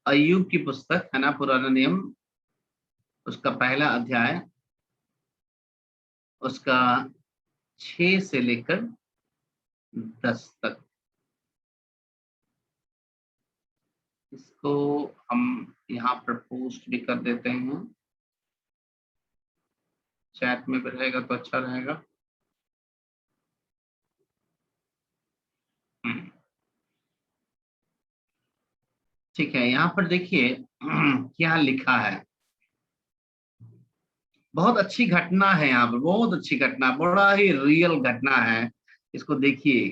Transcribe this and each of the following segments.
अय्यूब की पुस्तक है ना, पुराना नियम, उसका पहला अध्याय, उसका 6 से लेकर 10 तक। इसको हम यहाँ पर पोस्ट भी कर देते हैं, चैट में भी रहेगा तो अच्छा रहेगा। ठीक है, यहाँ पर देखिए क्या लिखा है। बहुत अच्छी घटना है यहाँ पर, बहुत अच्छी घटना, बड़ा ही रियल घटना है। इसको देखिए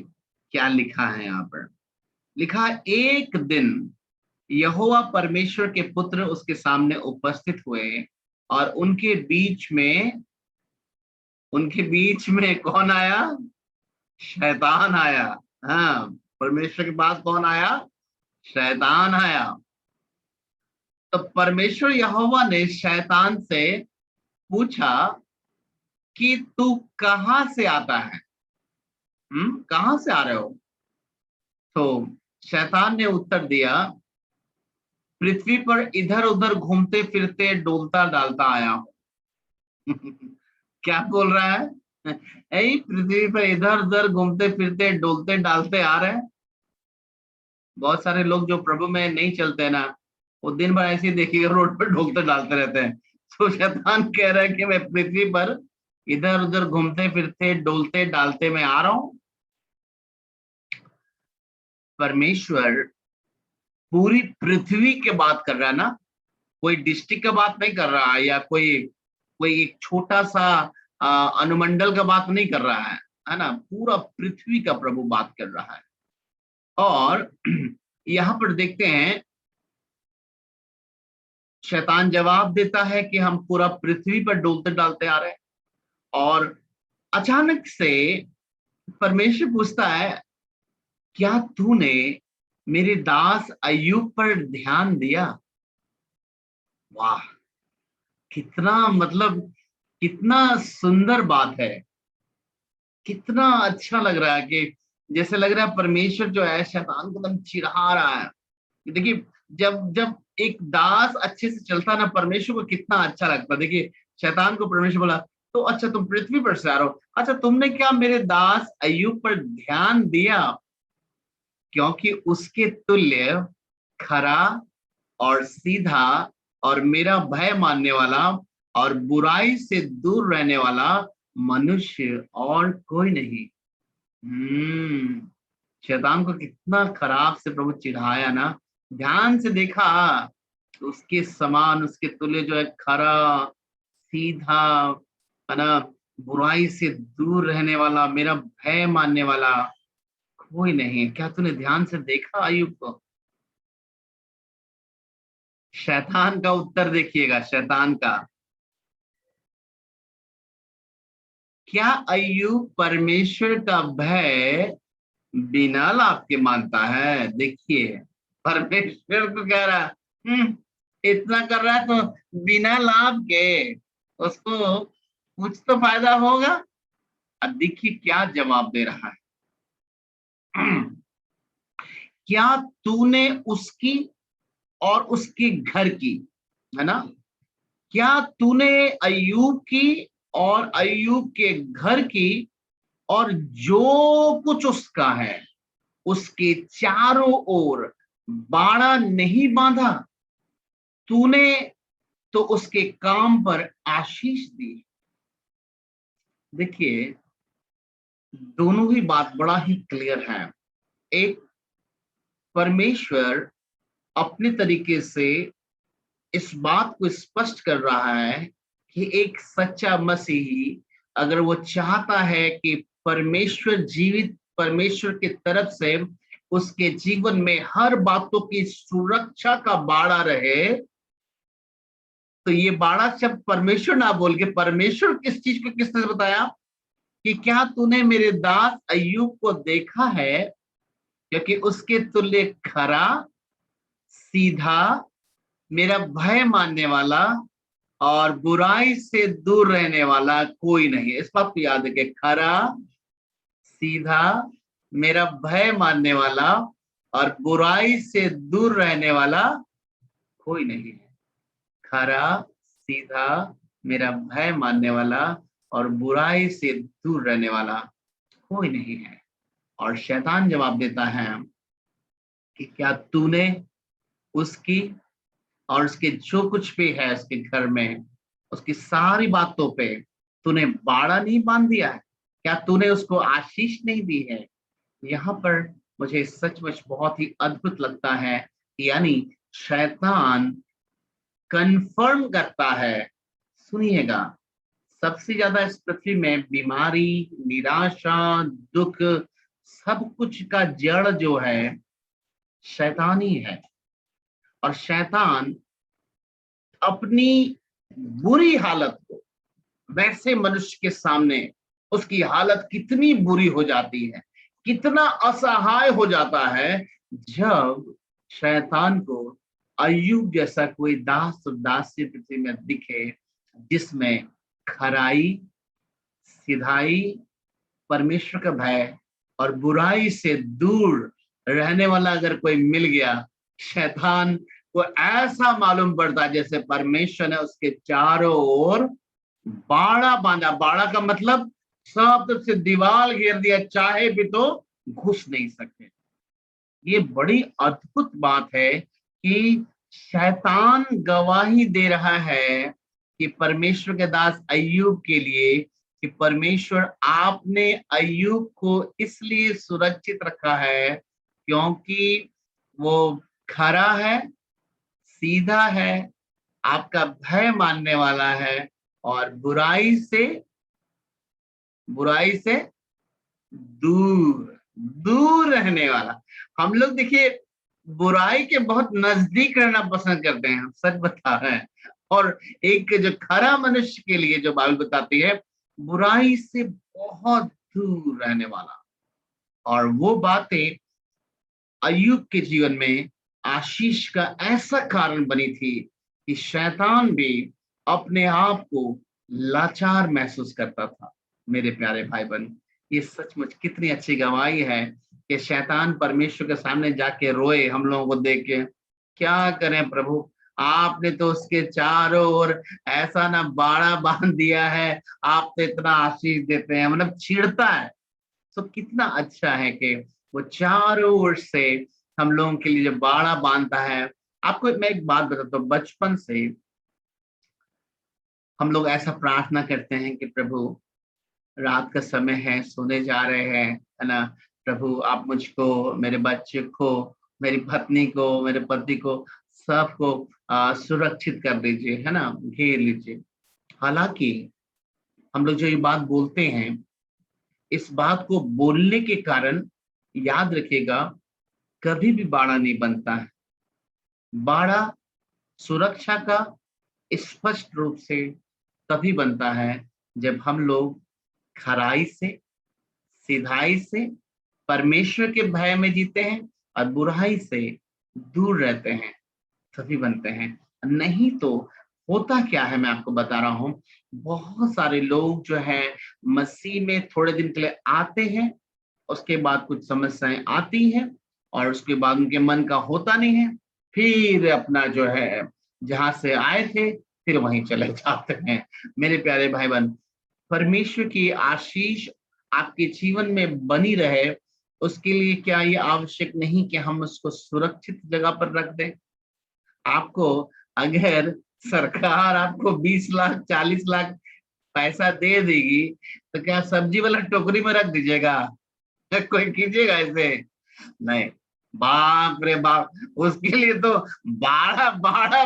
क्या लिखा है यहाँ पर। लिखा है, एक दिन यहोवा परमेश्वर के पुत्र उसके सामने उपस्थित हुए और उनके बीच में कौन आया? शैतान आया। हाँ, परमेश्वर के पास कौन आया? शैतान आया। तो परमेश्वर यहोवा ने शैतान से पूछा कि तू कहां से आता है? कहां से आ रहे हो? तो शैतान ने उत्तर दिया, पृथ्वी पर इधर उधर घूमते फिरते डोलता डालता आया हूं। क्या बोल रहा है? यही पृथ्वी पर इधर उधर घूमते फिरते डोलते डालते आ रहे हैं। बहुत सारे लोग जो प्रभु में नहीं चलते ना, वो दिन भर ऐसे ही देखिएगा रोड पर ढोलते डालते रहते हैं। तो शैतान कह रहा है कि मैं पृथ्वी पर इधर उधर घूमते फिरते डोलते डालते मैं आ रहा हूं। परमेश्वर पूरी पृथ्वी की बात कर रहा है ना, कोई डिस्ट्रिक्ट का बात नहीं कर रहा है, या कोई कोई एक छोटा सा अनुमंडल का बात नहीं कर रहा है ना, पूरा पृथ्वी का प्रभु बात कर रहा है। और यहाँ पर देखते हैं, शैतान जवाब देता है कि हम पूरा पृथ्वी पर डोलते डालते आ रहे हैं। और अचानक से परमेश्वर पूछता है, क्या तूने मेरे दास अय्यूब पर ध्यान दिया? वाह, कितना मतलब कितना सुंदर बात है। कितना अच्छा लग रहा है कि जैसे लग रहा है परमेश्वर जो है शैतान को एकदम चिढ़ा रहा है। देखिए, जब जब एक दास अच्छे से चलता ना, परमेश्वर को कितना अच्छा लगता है। देखिए, शैतान को परमेश्वर बोला, तो अच्छा तुम पृथ्वी पर से आ रहे हो, अच्छा तुमने क्या मेरे दास अय्यूब पर ध्यान दिया? क्योंकि उसके तुल्य खरा और सीधा और मेरा भय मानने वाला और बुराई से दूर रहने वाला मनुष्य और कोई नहीं। शैतान को कितना खराब से प्रभु चिढ़ाया ना। ध्यान से देखा तो उसके समान, उसके तुल्य जो है खरा सीधा, है ना, बुराई से दूर रहने वाला, मेरा भय मानने वाला कोई नहीं। क्या तूने ध्यान से देखा अय्यूब को? शैतान का उत्तर देखिएगा, शैतान का। क्या अय्यूब परमेश्वर का भय बिना लाभ के मानता है? देखिए, परमेश्वर को कह रहा है, इतना कर रहा है तो बिना लाभ के उसको कुछ तो फायदा होगा। अब देखिए क्या जवाब दे रहा है। क्या तूने उसकी और उसके घर की, है ना, क्या तूने अय्यूब की और अय्यूब के घर की और जो कुछ उसका है उसके चारों ओर बाड़ा नहीं बांधा? तूने तो उसके काम पर आशीष दी। देखिए, दोनों ही बात बड़ा ही क्लियर है। एक, परमेश्वर अपने तरीके से इस बात को स्पष्ट कर रहा है कि एक सच्चा मसीही अगर वो चाहता है कि परमेश्वर जीवित परमेश्वर की तरफ से उसके जीवन में हर बातों की सुरक्षा का बाड़ा रहे, तो ये बाड़ा शब्द परमेश्वर ना बोल के परमेश्वर किस चीज को किसने बताया कि क्या तूने मेरे दास अय्यूब को देखा है? क्योंकि उसके तुल्य खरा सीधा मेरा भय मानने वाला और बुराई से दूर रहने वाला कोई नहीं। इस बात को याद रखे, खरा सीधा मेरा भय मानने वाला और बुराई से दूर रहने वाला कोई नहीं है। खरा, सीधा, मेरा भय मानने वाला और बुराई से दूर रहने वाला कोई नहीं है। और शैतान जवाब देता है कि क्या तूने उसकी और उसके जो कुछ भी है उसके घर में, उसकी सारी बातों पे तूने बाड़ा नहीं बांध दिया है? क्या तूने उसको आशीष नहीं दी है? यहाँ पर मुझे सचमुच बहुत ही अद्भुत लगता है, यानी शैतान कंफर्म करता है। सुनिएगा, सबसे ज्यादा इस पृथ्वी में बीमारी, निराशा, दुख, सब कुछ का जड़ जो है शैतान ही है। और शैतान अपनी बुरी हालत को, वैसे मनुष्य के सामने उसकी हालत कितनी बुरी हो जाती है, कितना असहाय हो जाता है, जब शैतान को अय्यूब जैसा कोई दास और दासी पृथ्वी में दिखे, जिसमें खराई, सिधाई, परमेश्वर का भय और बुराई से दूर रहने वाला अगर कोई मिल गया, शैतान को ऐसा मालूम पड़ता जैसे परमेश्वर ने उसके चारों ओर बाड़ा बांधा। बाड़ा का मतलब सब तरफ से दीवार घेर दिया, चाहे भी तो घुस नहीं सकते। ये बड़ी अद्भुत बात है कि शैतान गवाही दे रहा है कि परमेश्वर के दास अय्यूब के लिए, कि परमेश्वर आपने अय्यूब को इसलिए सुरक्षित रखा है क्योंकि वो खरा है, सीधा है, आपका भय मानने वाला है और बुराई से दूर दूर रहने वाला। हम लोग देखिए बुराई के बहुत नजदीक रहना पसंद करते हैं, सच बता रहे हैं। और एक जो खरा मनुष्य के लिए जो बाइबल बताती है, बुराई से बहुत दूर रहने वाला। और वो बातें अय्यूब के जीवन में आशीष का ऐसा कारण बनी थी कि शैतान भी अपने आप को लाचार महसूस करता था। मेरे प्यारे भाई बहन, ये सचमुच कितनी अच्छी गवाही है कि शैतान परमेश्वर के सामने जाके रोए हम लोगों को देख के, क्या करें प्रभु, आपने तो उसके चारों ओर ऐसा ना बाड़ा बांध दिया है, आप तो इतना आशीष देते हैं, मतलब चिढ़ता है। तो कितना अच्छा है कि वो चारों ओर से हम लोगों के लिए जो बाड़ा बांधता है। आपको मैं एक बात बताता हूँ, बचपन से हम लोग ऐसा प्रार्थना करते हैं कि प्रभु, रात का समय है, सोने जा रहे हैं, है ना, प्रभु आप मुझको, मेरे बच्चे को, मेरी पत्नी को, मेरे पति को, सबको सुरक्षित कर दीजिए, है ना, घेर लीजिए। हालांकि हम लोग जो ये बात बोलते हैं, इस बात को बोलने के कारण याद रखिएगा, कभी भी बाड़ा नहीं बनता है। बाड़ा सुरक्षा का स्पष्ट रूप से तभी बनता है जब हम लोग खराई से, सिधाई से, परमेश्वर के भय में जीते हैं और बुराई से दूर रहते हैं, तभी बनते हैं। नहीं तो होता क्या है, मैं आपको बता रहा हूं, बहुत सारे लोग जो है मसीह में थोड़े दिन के लिए आते हैं, उसके बाद कुछ समस्याएं आती हैं और उसके बाद उनके मन का होता नहीं है, फिर अपना जो है जहां से आए थे फिर वहीं चले जाते हैं। मेरे प्यारे भाई बहन, परमेश्वर की आशीष आपके जीवन में बनी रहे, उसके लिए क्या ये आवश्यक नहीं कि हम उसको सुरक्षित जगह पर रख दें? आपको अगर सरकार आपको 20 लाख 40 लाख पैसा दे देगी, तो क्या सब्जी वाला टोकरी में रख दीजिएगा? कोई कीजिएगा ऐसे? नहीं। बाप रे बाप, उसके लिए तो बाड़ा बाड़ा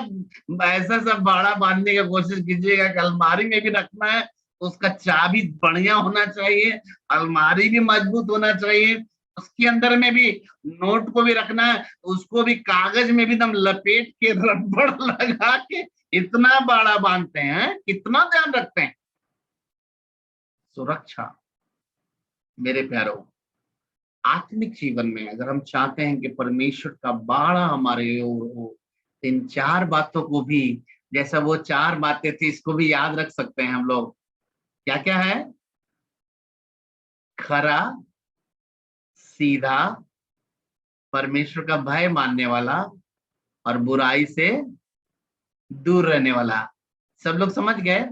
ऐसा सब बाड़ा बांधने की कोशिश कीजिएगा कि अलमारी में भी रखना है, उसका चाबी बढ़िया होना चाहिए, अलमारी भी मजबूत होना चाहिए, उसके अंदर में भी नोट को भी रखना है, उसको भी कागज में भी एकदम लपेट के रबड़ लगा के इतना बाड़ा बांधते हैं, कितना ध्यान रखते हैं। सुरक्षा, मेरे प्यारों, आत्मिक जीवन में अगर हम चाहते हैं कि परमेश्वर का बाड़ा हमारे ओर हो, तो इन चार बातों को भी, जैसा वो चार बातें थी, इसको भी याद रख सकते हैं हम लोग। क्या क्या है? खरा, सीधा, परमेश्वर का भय मानने वाला और बुराई से दूर रहने वाला। सब लोग समझ गए?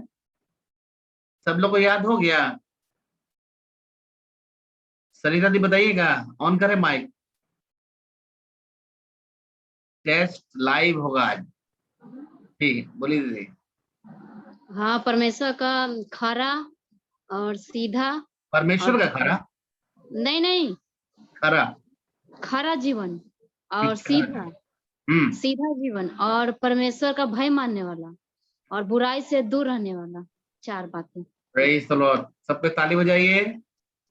सब लोग को याद हो गया? सरिता दी बताइएगा, ऑन करें माइक। टेस्ट लाइव होगा आज। ठीक, बोलिए दीदी। हाँ, परमेश्वर का खरा और सीधा परमेश्वर और का खरा? नहीं नहीं, खरा? खरा जीवन और अच्छा। सीधा, हम्म। सीधा जीवन और परमेश्वर का भय मानने वाला और बुराई से दूर रहने वाला, 4 बातें। Praise the Lord. सब पे ताली बजाइए।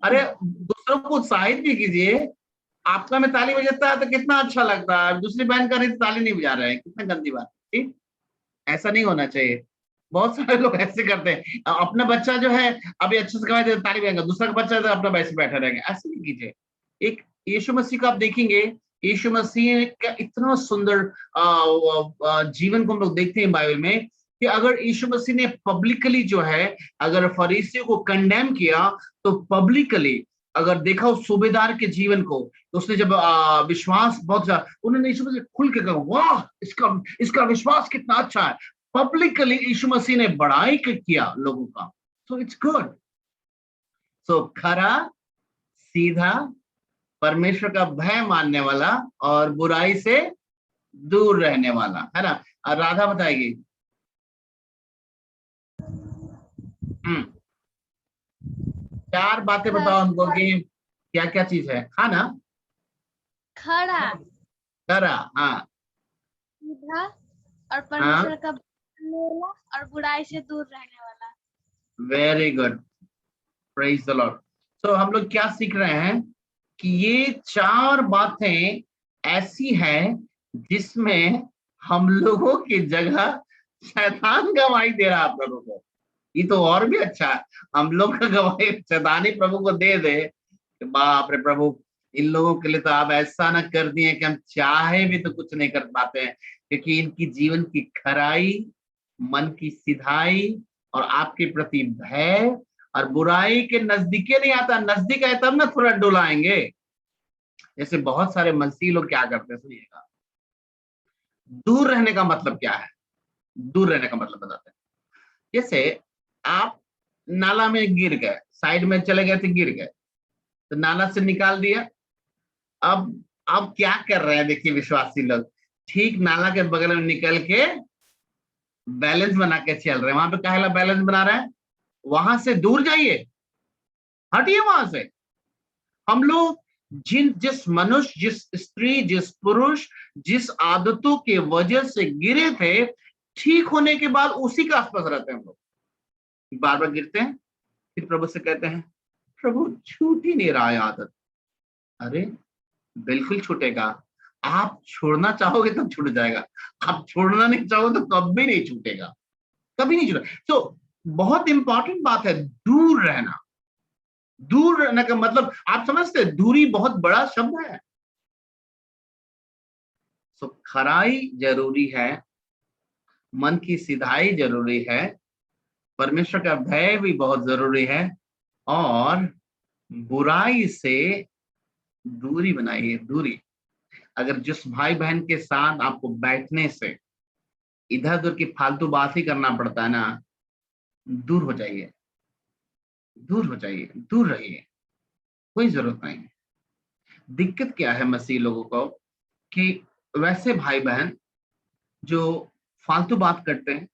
अरे दूसरों को उत्साहित भी कीजिए। आपका में ताली बजाता है तो कितना अच्छा लगता है, दूसरी बहन का नहीं तो ताली नहीं बजा रहे हैं, कितना गंदी बात। ठीक, ऐसा नहीं होना चाहिए। बहुत सारे लोग ऐसे करते हैं, अपना बच्चा जो है अभी अच्छे से कमाए तो ताली बजाएंगे, दूसरा का बच्चा तो अपना वैसे बैठा रहेंगे। ऐसे नहीं कीजिए। एक यीशु मसीह को आप देखेंगे, यीशु मसीह का इतना सुंदर जीवन को हम लोग देखते हैं बाइबल में, कि अगर यीशु मसीह ने पब्लिकली जो है अगर फरीसियों को कंडेम किया, तो पब्लिकली अगर देखा उस सूबेदार के जीवन को, तो उसने जब विश्वास बहुत ज्यादा, उन्होंने यीशु मसीह खुल के कहा, वाह इसका इसका विश्वास कितना अच्छा है। पब्लिकली यीशु मसीह ने बड़ाई किया लोगों का। So it's good. सो खरा, सीधा, परमेश्वर का भय मानने वाला और बुराई से दूर रहने वाला, है ना। और राधा बताएगी। हम्म। 4 बातें बताओ हमको कि क्या क्या चीज है। खाना, खरा, खरा, हाँ सीधा और हाँ, परमेश्वर का मानने वाला और बुराई से दूर रहने वाला। Very good, praise the Lord. तो हम लोग क्या सीख रहे हैं कि ये 4 बातें ऐसी हैं जिसमें हम लोगों की जगह शैतान गवाही दे रहा है प्रभु को। ये तो और भी अच्छा है, हम लोग का गवाही शैतान ही प्रभु को दे दे कि बाप रे प्रभु, इन लोगों के लिए तो आप ऐसा ना कर दिए कि हम चाहे भी तो कुछ नहीं कर पाते हैं, क्योंकि इनकी जीवन की खराई, मन की सिधाई और आपके प्रति भय और बुराई के नजदीके नहीं आता। नजदीक आए तब ना थोड़ा डुलाएंगे। जैसे बहुत सारे मसीही लोग क्या करते हैं, सुनिएगा। दूर रहने का मतलब क्या है? दूर रहने का मतलब बताते हैं। जैसे आप नाला में गिर गए, साइड में चले गए थे, गिर गए, तो नाला से निकाल दिया। अब क्या कर रहे हैं देखिए विश्वासी लोग, ठीक नाला के बगल में निकल के बैलेंस बना के चल रहे हैं। वहां पे काहेला बैलेंस बना रहे हैं? वहां से दूर जाइए, हटिए वहां से। हम लोग जिस मनुष्य, जिस स्त्री, जिस पुरुष, जिस आदतों के वजह से गिरे थे, ठीक होने के बाद उसी के आसपास रहते हैं हम लोग। बार बार गिरते हैं, फिर प्रभु से कहते हैं प्रभु छूट ही नहीं रहा है आदत। अरे बिल्कुल छूटेगा। आप छोड़ना चाहोगे तब छूट जाएगा, आप छोड़ना नहीं चाहोगे तो कभी नहीं छूटेगा, कभी नहीं छूटेगा। तो बहुत इंपॉर्टेंट बात है दूर रहना। दूर रहने का मतलब आप समझते हैं, दूरी बहुत बड़ा शब्द है। सो खराई जरूरी है, मन की सिधाई जरूरी है, परमेश्वर का भय भी बहुत जरूरी है, और बुराई से दूरी बनाइए। दूरी, अगर जिस भाई बहन के साथ आपको बैठने से इधर उधर की फालतू बात ही करना पड़ता है ना, दूर हो जाइए, दूर हो जाइए, दूर रहिए, कोई जरूरत नहीं है। दिक्कत क्या है मसीह लोगों को, कि वैसे भाई बहन जो फालतू बात करते हैं,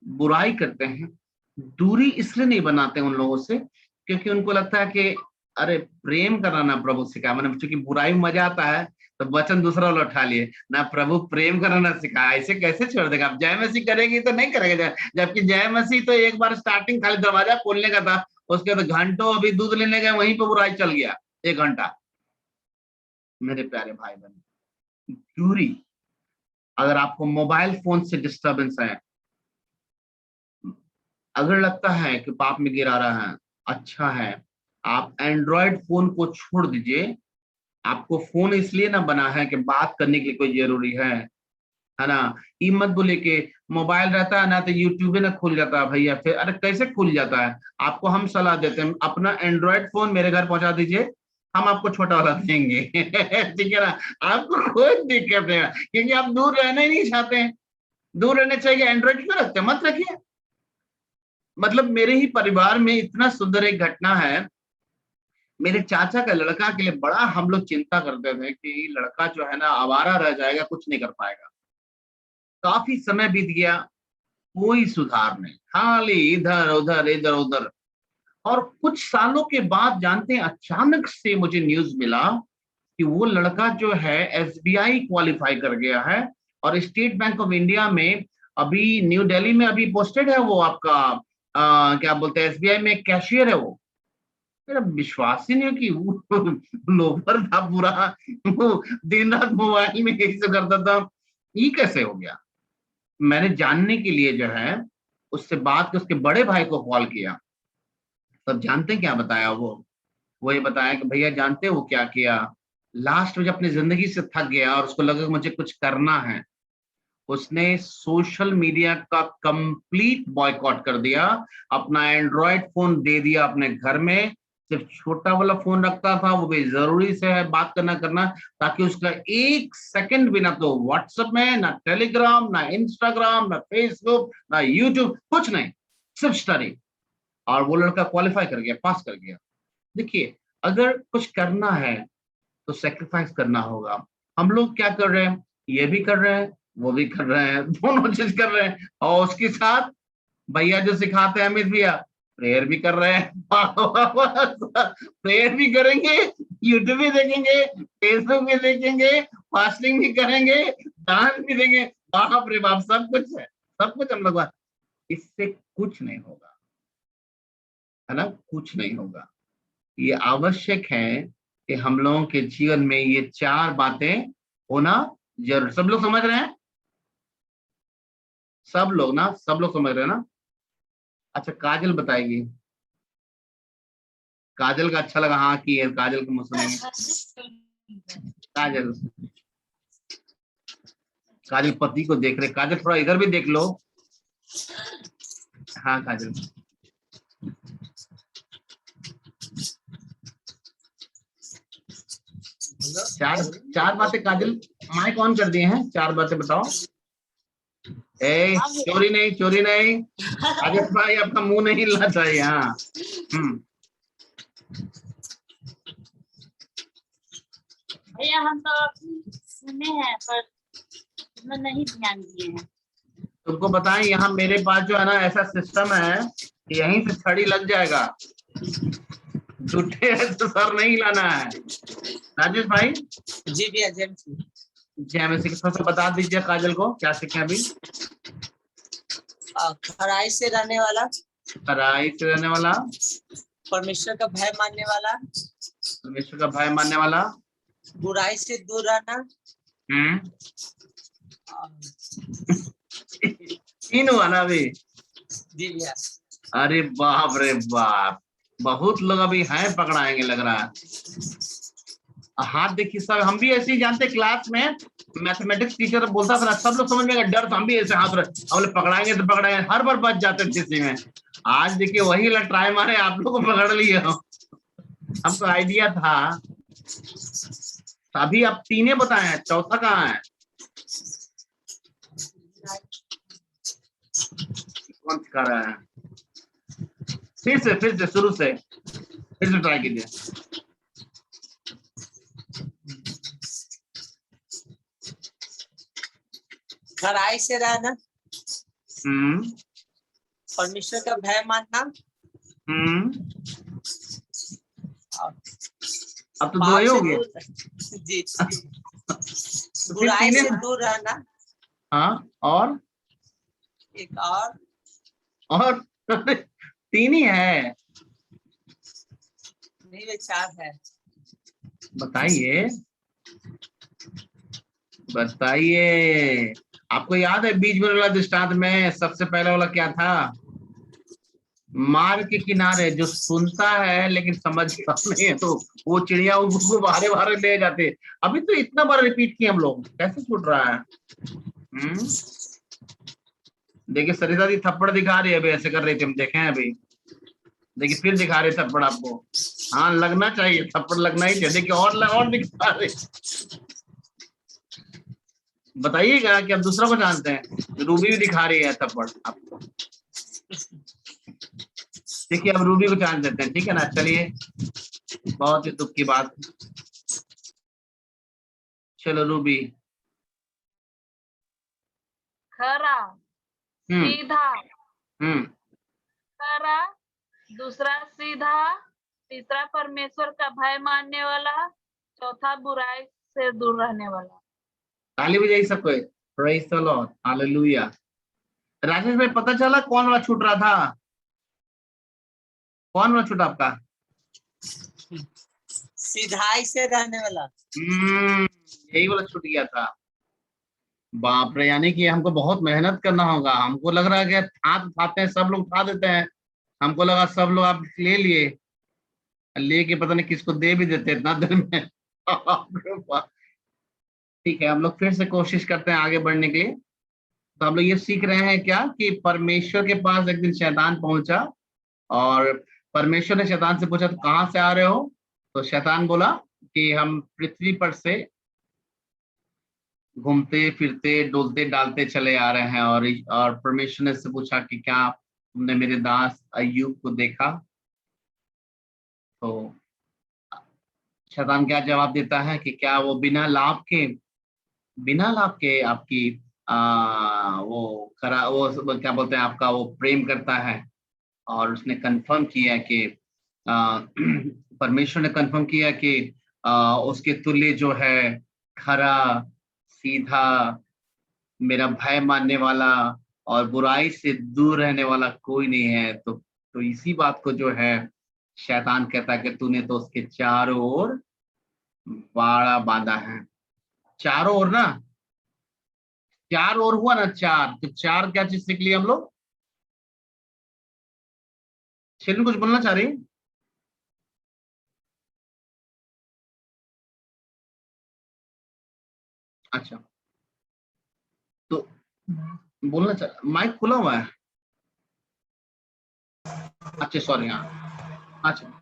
बुराई करते हैं, दूरी इसलिए नहीं बनाते उन लोगों से क्योंकि उनको लगता है कि अरे प्रेम करना ना प्रभु सिखाया, मैंने चूंकि बुराई में मजा आता है तो वचन दूसरा वाला उठा लिए ना, प्रभु प्रेम करना ना सिखाया, ऐसे कैसे छोड़ देगा। आप जय मसीह करेगी तो नहीं करेगा, जबकि जय मसीह तो एक बार स्टार्टिंग खाली दरवाजा खोलने का था, उसके बाद घंटों अभी दूध लेने गए वहीं पर बुराई चल गया 1 घंटा। मेरे प्यारे भाई बहन, दूरी, अगर आपको मोबाइल फोन से डिस्टरबेंस है, अगर लगता है कि पाप में गिरा रहा है, अच्छा है आप एंड्रॉयड फोन को छोड़ दीजिए। आपको फोन इसलिए ना बना है कि बात करने के लिए कोई जरूरी है ना। ये मत बोले कि मोबाइल रहता है ना तो यूट्यूब ना खुल जाता है भैया, फिर अरे कैसे खुल जाता है। आपको हम सलाह देते हैं, अपना एंड्रॉयड फोन मेरे घर पहुंचा दीजिए, हम आपको छोटा वाला देंगे। ठीक है ना, आपको कोई दिक्कत नहीं है, क्योंकि आप दूर रहना ही नहीं चाहते हैं। दूर रहने चाहिए। एंड्रॉइड क्यों रखते हैं, मत रखिए। मतलब मेरे ही परिवार में इतना सुंदर एक घटना है। मेरे चाचा का लड़का के लिए बड़ा हम लोग चिंता करते थे कि लड़का जो है ना आवारा रह जाएगा, कुछ नहीं कर पाएगा। काफी समय बीत गया, कोई सुधार नहीं, खाली इधर उधर इधर उधर। और कुछ सालों के बाद जानते हैं, अचानक से मुझे न्यूज मिला कि वो लड़का जो है एसबीआई क्वालिफाई कर गया है और स्टेट बैंक ऑफ इंडिया में अभी न्यू दिल्ली में अभी पोस्टेड है। वो आपका क्या बोलते हैं, एसबीआई में कैशियर है वो। मेरा विश्वास ही नहीं है कि वो लोफर था पूरा, वो दिन रात मोबाइल में यही सब करता था, ये कैसे हो गया। मैंने जानने के लिए जो है उससे बात कर उसके बड़े भाई को कॉल किया। तब जानते हैं क्या बताया वो ये बताया कि भैया जानते हो वो क्या किया, लास्ट में जब अपनी जिंदगी से थक गया और उसको लगा कि मुझे कुछ करना है, उसने सोशल मीडिया का कंप्लीट बॉयकॉट कर दिया। अपना एंड्रॉयड फोन दे दिया अपने घर में, सिर्फ छोटा वाला फोन रखता था, वो भी जरूरी से है बात करना, ताकि उसका एक सेकंड भी ना तो व्हाट्सएप में, ना टेलीग्राम, ना इंस्टाग्राम, ना फेसबुक, ना यूट्यूब, कुछ नहीं, सिर्फ स्टडी। और वो लड़का क्वालिफाई कर गया, पास कर गया। देखिए, अगर कुछ करना है तो सेक्रीफाइस करना होगा। हम लोग क्या कर रहे हैं, ये भी कर रहे हैं, वो भी कर रहे हैं, दोनों चीज कर रहे हैं। और उसके साथ भैया जो सिखाते हैं अमित भैया, प्रेयर भी कर रहे हैं। प्रेयर भी करेंगे, यूट्यूब भी देखेंगे, फेसबुक भी देखेंगे, फास्टिंग भी करेंगे, दान भी देंगे। बाप रे बाप, सब कुछ है, सब कुछ हम लोग। इससे कुछ नहीं होगा, है ना, कुछ नहीं होगा। ये आवश्यक है कि हम लोगों के जीवन में ये 4 बातें होना जरूर। सब लोग समझ रहे हैं, सब लोग ना, सब लोग समझ रहे हैं ना। अच्छा, काजल बताएगी, काजल का अच्छा लगा, हाँ की है, काजल को सुनेंगे। काजल, काजल पति को देख रहे, काजल थोड़ा इधर भी देख लो। हाँ काजल, चार बातें काजल, माइक ऑन कर दिए हैं, 4 बातें बताओ। चोरी नहीं, चोरी नहीं, काजल भाई आपका मुंह नहीं हिलना चाहिए। हाँ, भैया हम तो सुने हैं पर नहीं ध्यान दिए हैं। तुमको बताएं, यहाँ मेरे पास जो है ना ऐसा सिस्टम है, यहीं से छड़ी लग जाएगा, झूठे है तो सर नहीं हिलाना है। राजेश भाई जी भैया, जय में से बता दीजिए काजल को क्या सीखे अभी। खराई से रहने वाला, खराई से रहने वाला, परमेश्वर का भय मानने वाला, परमेश्वर का भय मानने वाला, बुराई से दूर रहना। 3 हुआ ना अभी। जी भैया। अरे बाप रे बाप, बहुत लोग अभी हैं पकड़ाएंगे लग रहा है। हाथ देखिए सब, हम भी ऐसे ही जानते, क्लास में मैथमेटिक्स टीचर बोलता था, सब लोग समझ में डर, हम भी ऐसे हाथ रहे, पकड़ाएंगे तो पकड़ाएंगे, हर बार बच जाते थे इसी में। आज देखिए वही वाला ट्राई मारे, आप लोग को पकड़ लिए हो। हमको आइडिया था, अभी आप 3 बताए, चौथा कहाँ है, कौन सिखा रहा है। फिर से शुरू से फिर से ट्राई कीजिए। खराई से रहना, परमेश्वर का भय मानना, अब तो 2 ही हो गए। जी। बुराई से दूर रहना। हाँ, और एक और 3 ही है, नहीं वे 4 है। बताइए बताइए, आपको याद है बीच में वाला दृष्टांत में सबसे पहला वाला क्या था, मार्ग के किनारे जो सुनता है लेकिन समझता नहीं है, तो वो चिड़िया उसको बाहर बाहर ले जाते। अभी तो इतना बार रिपीट किया हम लोग, कैसे छूट रहा है। देखिए सरिता दी थप्पड़ दिखा रही है, अभी ऐसे कर रही थी, हम देखे हैं अभी, देखिए फिर दिखा रहे थप्पड़ आपको। हाँ लगना चाहिए, थप्पड़ लगना ही चाहिए। देखिए और दिखा रहे। बताइएगा कि आप दूसरा को जानते हैं। रूबी भी दिखा रही है थप्पड़ आपको। देखिए अब रूबी को चांस देते हैं, ठीक है ना। चलिए, बहुत ही दुख की बात। चलो रूबी। खरा, हम्म सीधा, हम्म खरा, दूसरा सीधा, तीसरा परमेश्वर का भय मानने वाला, चौथा बुराई से दूर रहने वाला। ताली बजाई सबको। Praise the Lord, hallelujah. Rajesh भाई पता चला कौन वाला छूट रहा था? कौन वाला छूटा आपका? सीधाई से रहने वाला। यही वाला छूट गया था। बाप रे, यानी कि हमको बहुत मेहनत करना होगा। हमको लग रहा है कि हाथ उठाते हैं, सब लोग उठा देते हैं। हमको लगा सब लोग आप ले लिए, लेके पता नहीं किसको दे भी देते इतना देर में। ठीक है, हम लोग फिर से कोशिश करते हैं आगे बढ़ने के लिए। तो हम लोग ये सीख रहे हैं क्या कि परमेश्वर के पास एक दिन शैतान पहुंचा और परमेश्वर ने शैतान से पूछा तो कहाँ से आ रहे हो? तो शैतान बोला कि हम पृथ्वी पर से घूमते फिरते डोलते डालते चले आ रहे हैं। और परमेश्वर ने से पूछा कि क्या तुमने मेरे दास अय्यूब को देखा? तो शैतान क्या जवाब देता है कि क्या वो बिना लाभ के आपकी वो क्या बोलते हैं, आपका वो प्रेम करता है। और उसने कंफर्म किया कि परमेश्वर ने कंफर्म किया कि उसके तुल्य जो है खरा, सीधा, मेरा भय मानने वाला और बुराई से दूर रहने वाला कोई नहीं है। तो इसी बात को जो है शैतान कहता है कि तूने तो उसके चारों ओर बाड़ा बांधा है। चारों ओर ना, चार ओर हुआ ना, चार। तो चार क्या चीज सीख ली हम लोग? शेरू कुछ बोलना चाह रही? अच्छा, तो बोलना चाह, माइक खुला हुआ है। अच्छा सॉरी, हाँ अच्छा।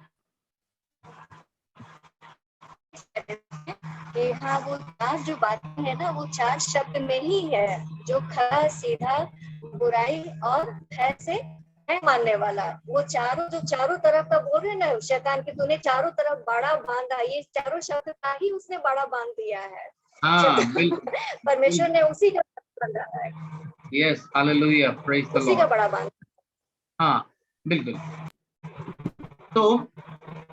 कि हाँ वो चार जो बातें है ना, वो चार शब्द में ही है, जो खरा, सीधा, बुराई और भय से भय मानने वाला। वो चारों जो चारों तरफ का बोल रहे ना शैतान की, तूने चारों तरफ बाड़ा बांधा, ये चारों शब्द का ही उसने बाड़ा बांध दिया है। हाँ बिल्कुल, परमेश्वर ने उसी का बांधा है। यस, हालेलुया, प्रेज द उसी का लॉर्ड। बड़ा बांधा। हाँ बिल्कुल। तो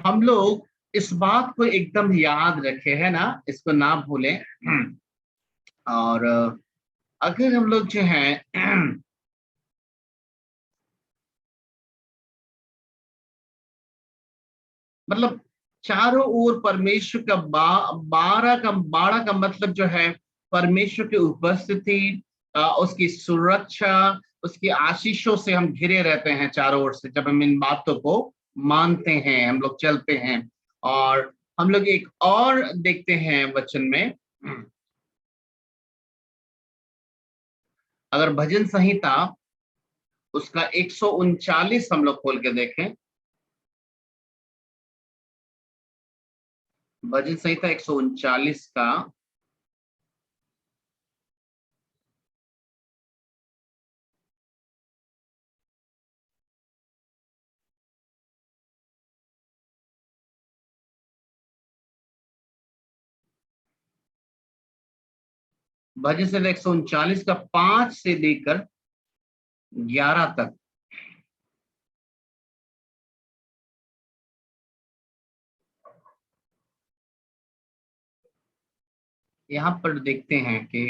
हम लोग इस बात को एकदम याद रखे, है ना, इसको ना भूलें। और अगर हम लोग जो है मतलब चारों ओर परमेश्वर का बाड़ा का मतलब जो है परमेश्वर की उपस्थिति, उसकी सुरक्षा, उसकी आशीषों से हम घिरे रहते हैं चारों ओर से। जब हम इन बातों को मानते हैं, हम लोग चलते हैं। और हम लोग एक और देखते हैं वचन में, अगर भजन संहिता उसका 139 हम लोग खोल के देखें। भजन संहिता 139 का भजन संहिता 139 का 5 से लेकर 11 तक। यहाँ पर देखते हैं कि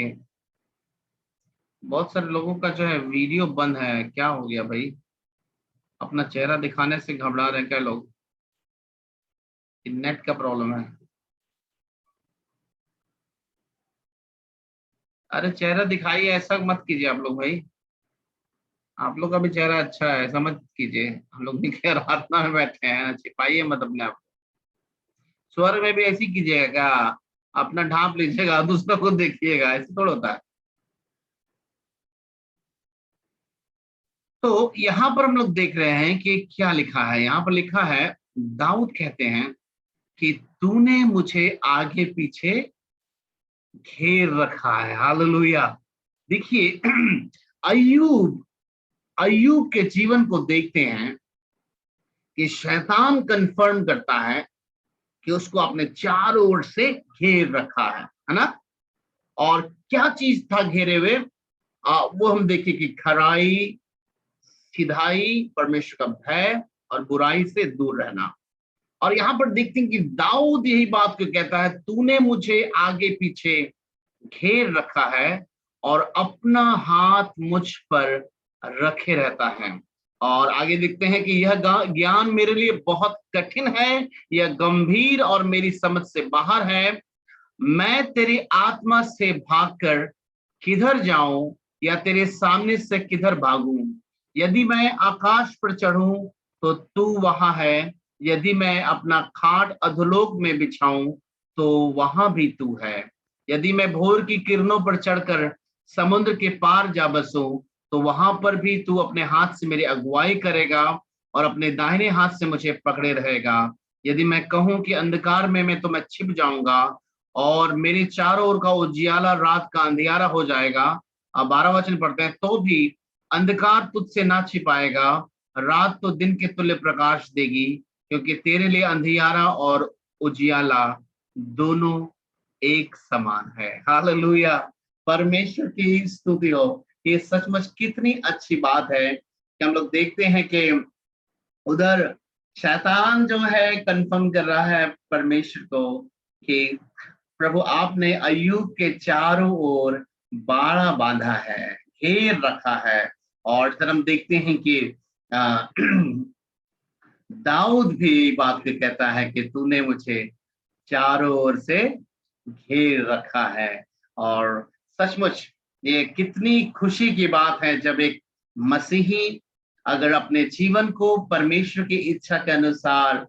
बहुत सारे लोगों का जो है वीडियो बंद है। क्या हो गया भाई? अपना चेहरा दिखाने से घबरा रहे हैं क्या लोग? नेट का प्रॉब्लम है। अरे चेहरा दिखाइए, ऐसा मत कीजिए आप लोग भाई। आप लोग का भी चेहरा अच्छा है, ऐसा मत कीजिए। हम लोग भी रातना में बैठे हैं, छिपाइए मत अपने आप। स्वर में भी ऐसी कीजिएगा क्या? अपना ढांप लीजिएगा, दूसरों को देखिएगा, ऐसे थोड़ा होता है। तो यहाँ पर हम लोग देख रहे हैं कि क्या लिखा है। यहाँ पर लिखा है, दाऊद कहते हैं कि तूने मुझे आगे पीछे घेर रखा है। हालेलुया। देखिए अय्यूब के जीवन को देखते हैं कि शैतान कंफर्म करता है कि उसको अपने चारों ओर से घेर रखा है ना। और क्या चीज था घेरे हुए, वो हम देखें कि खराई, सीधाई, परमेश्वर का भय और बुराई से दूर रहना। और यहाँ पर देखते हैं कि दाऊद यही बात को कहता है, तूने मुझे आगे पीछे घेर रखा है और अपना हाथ मुझ पर रखे रहता है। और आगे देखते हैं कि यह ज्ञान मेरे लिए बहुत कठिन है, यह गंभीर और मेरी समझ से बाहर है। मैं तेरी आत्मा से भागकर किधर जाऊं या तेरे सामने से किधर भागूं। यदि मैं आकाश पर चढ़ूं तो तू वहां है, यदि मैं अपना खाट अधोलोक में बिछाऊं तो वहां भी तू है। यदि मैं भोर की किरणों पर चढ़कर समुद्र के पार जा बसूं तो वहां पर भी तू अपने हाथ से मेरी अगुवाई करेगा और अपने दाहिने हाथ से मुझे पकड़े रहेगा। यदि मैं कहूं कि अंधकार में तो मैं छिप जाऊंगा और मेरे चारों ओर का उजियाला रात का अंधियारा हो जाएगा। अब 12 वचन पढ़ते हैं, तो भी अंधकार तुझसे ना छिपाएगा, रात तो दिन के तुल्य प्रकाश देगी, क्योंकि तेरे लिए अंधियारा और उजियाला दोनों एक समान है। हालेलुया, परमेश्वर की स्तुति हो। ये सचमुच कितनी अच्छी बात है कि हम लोग देखते हैं कि उधर शैतान जो है कंफर्म कर रहा है परमेश्वर को कि प्रभु आपने अय्यूब के चारों ओर बाड़ा बांधा है, घेर रखा है। और फिर हम देखते हैं कि दाऊद भी बात को कहता है कि तूने मुझे चारों ओर से घेर रखा है। और सचमुच ये कितनी खुशी की बात है जब एक मसीही अगर अपने जीवन को परमेश्वर की इच्छा के अनुसार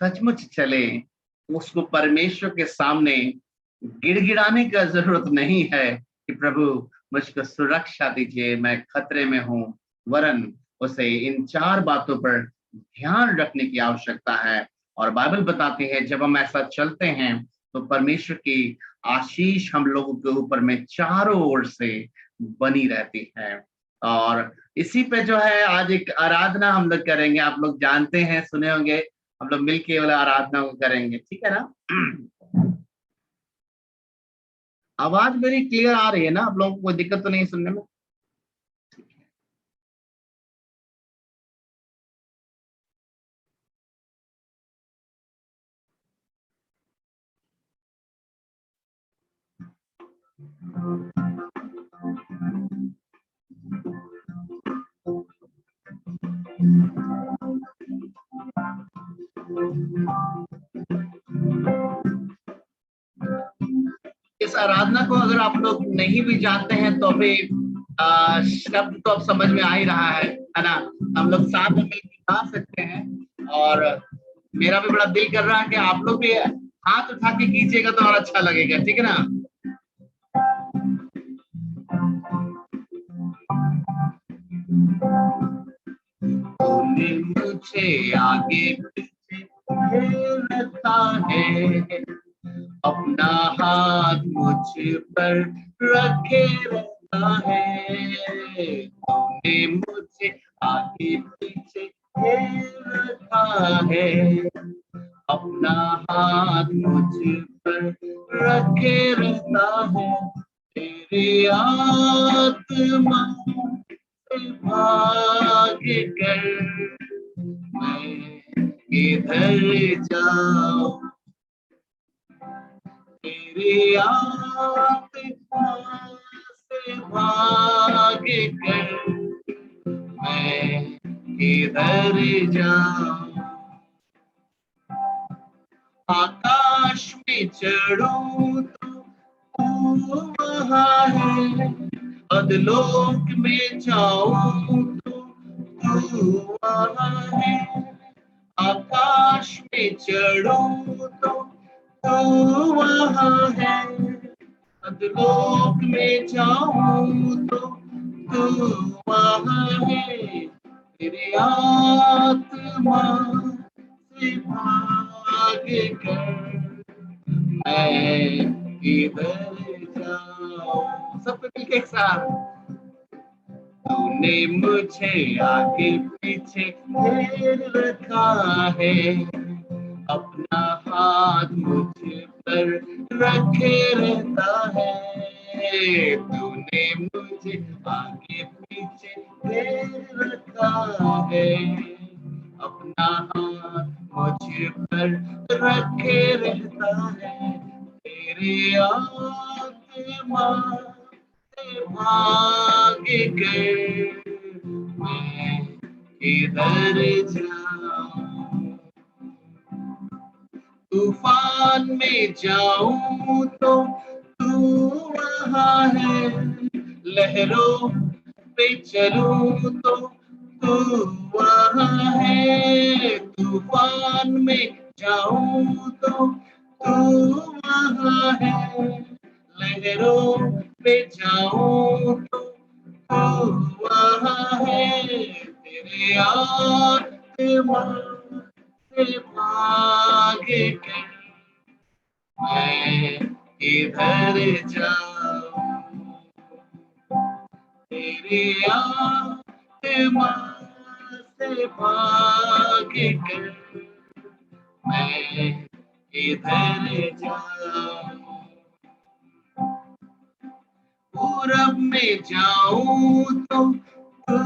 सचमुच चले, उसको परमेश्वर के सामने गिड़गिड़ाने का जरूरत नहीं है कि प्रभु मुझको सुरक्षा दीजिए, मैं खतरे में हूं, वरन उसे इन 4 बातों पर ध्यान रखने की आवश्यकता है। और बाइबल बताती है जब हम ऐसा चलते हैं तो परमेश्वर की आशीष हम लोगों के ऊपर में चारों ओर से बनी रहती है। और इसी पे जो है आज एक आराधना हम लोग करेंगे, आप लोग जानते हैं, सुने होंगे, हम लोग मिलके वाला आराधना को करेंगे, ठीक है ना। आवाज मेरी क्लियर आ रही है ना, आप लोगों को कोई दिक्कत तो नहीं सुनने में? इस आराधना को अगर आप लोग नहीं भी जानते हैं तो भी शब्द तो अब समझ में आ ही रहा है ना। हम लोग साथ में मिलकर गा सकते हैं और मेरा भी बड़ा दिल कर रहा है कि आप लोग भी हाथ उठा के कीजिएगा तो और अच्छा लगेगा, ठीक है ना। तूने मुझे आगे पीछे घेरता है, अपना हाथ मुझ पर रखे रहता है। तूने मुझे आगे पीछे घेरता है, अपना हाथ मुझ पर रखे रहता है। तेरी आत्मा से भाग कर मैं किधर जाऊं, तेरी आत्मा से भाग कर मैं किधर जाऊं। आकाश में चढ़ूं तो तू वहां है, अधलोक में जाऊं तो तू वहां है। आकाश में चढ़ूं तो तू वहां है, अधलोक में जाऊं तो तू वहां है। तेरी आत्मा से भाग कर मैं किधर जाऊं। सब मिलके एक साथ तूने मुझे आगे पीछे घेर रखा है, अपना हाथ मुझ पर रखे रहता है। तूने मुझे आगे पीछे घेर रखा है, अपना हाथ मुझ पर रखे रहता है। तेरे आत्मा से भाग कर मैं किधर जाऊं? तूफान में जाऊं तो तू वहाँ है, लहरों पे चलूं तो तू वहाँ है। तूफान में जाऊं तो तू वहाँ है, लहरों पे जाऊं तो तू वहाँ है। तेरे आत्मा से भाग कर मैं इधर जाऊं? तेरे आत्मा से भाग कर मैं इधर जाऊं? पूरब में जाऊं तो तू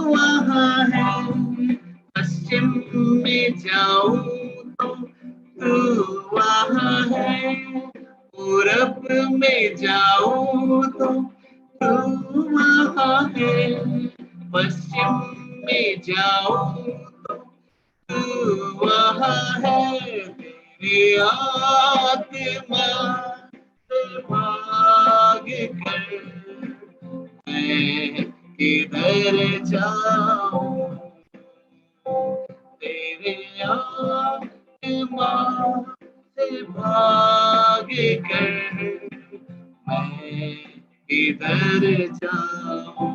वहाँ है, पश्चिम में जाऊं तो तू वहाँ है। पूरब में जाऊं तो तू वहाँ है, पश्चिम में जाऊं तो तू वहाँ है। तेरी आत्मा से भाग कर मैं किधर जाऊं? तेरे आत्मा से भाग कर मैं किधर जाऊं?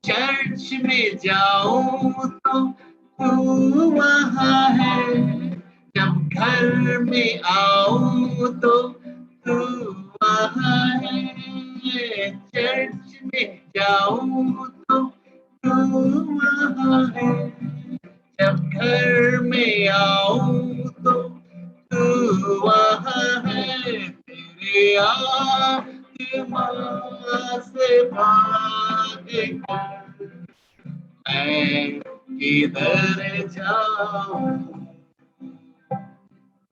चर्च में जाऊं तो तू वहाँ है, जब घर में आऊं तो तू वहाँ है। चर्च में जाऊं तो तू वहाँ है, जब घर में आऊं तो तू वहाँ है। तेरे आत्मा से भाग कर मैं किधर जाऊं?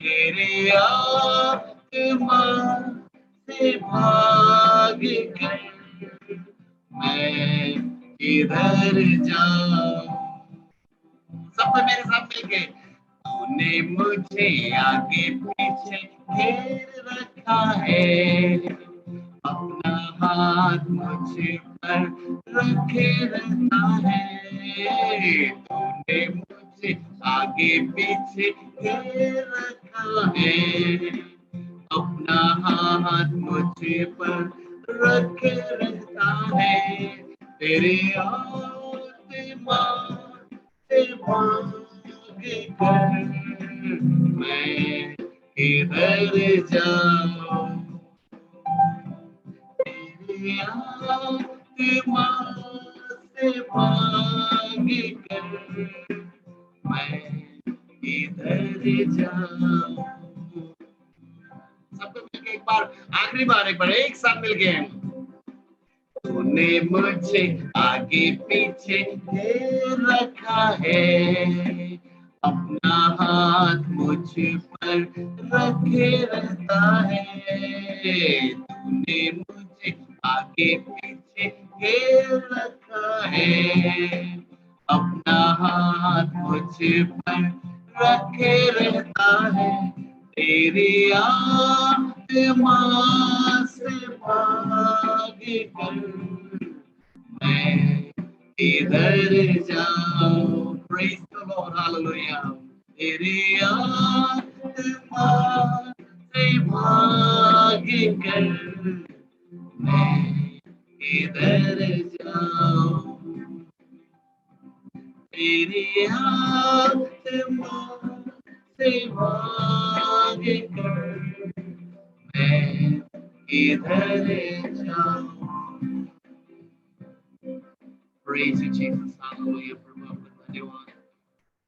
तेरे आत्मा से भाग कर मैं किधर जाऊं? सब मेरे साथ मिलके, तूने मुझे आगे पीछे घेर रखा है, अपना हाथ मुझ पर रखे रहता है। तूने मुझे आगे पीछे घेर रखा है, अपना हाथ मुझ पर रखे रहता है। तेरे आत्मा से भाग कर मैं किधर जाऊं? तेरी आत्मा से भाग कर मैं किधर जाऊं? सबको मिलके एक बार, आखिरी बार एक बार एक साथ मिलके, तूने मुझे आगे पीछे घेर रखा है, अपना हाथ मुझ पर रखे रहता है। तूने मुझे आगे पीछे घेर रखा है, अपना हाथ मुझ पर रखे रहता है। तेरी आत्मा से भाग कर मैं इधर जाऊं? Praise the Lord, hallelujah. तेरी आत्मा से भाग कर मैं इधर जाऊं? तेरी आत्मा से भाग कर मैं इधर जाऊं? Praise you, Jesus. Hallelujah. प्रभु आपका धन्यवाद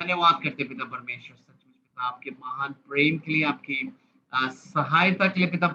धन्यवाद करते पिता परमेश्वर, सच में पिता आपके महान प्रेम के लिए, आपकी सहायता के लिए पिता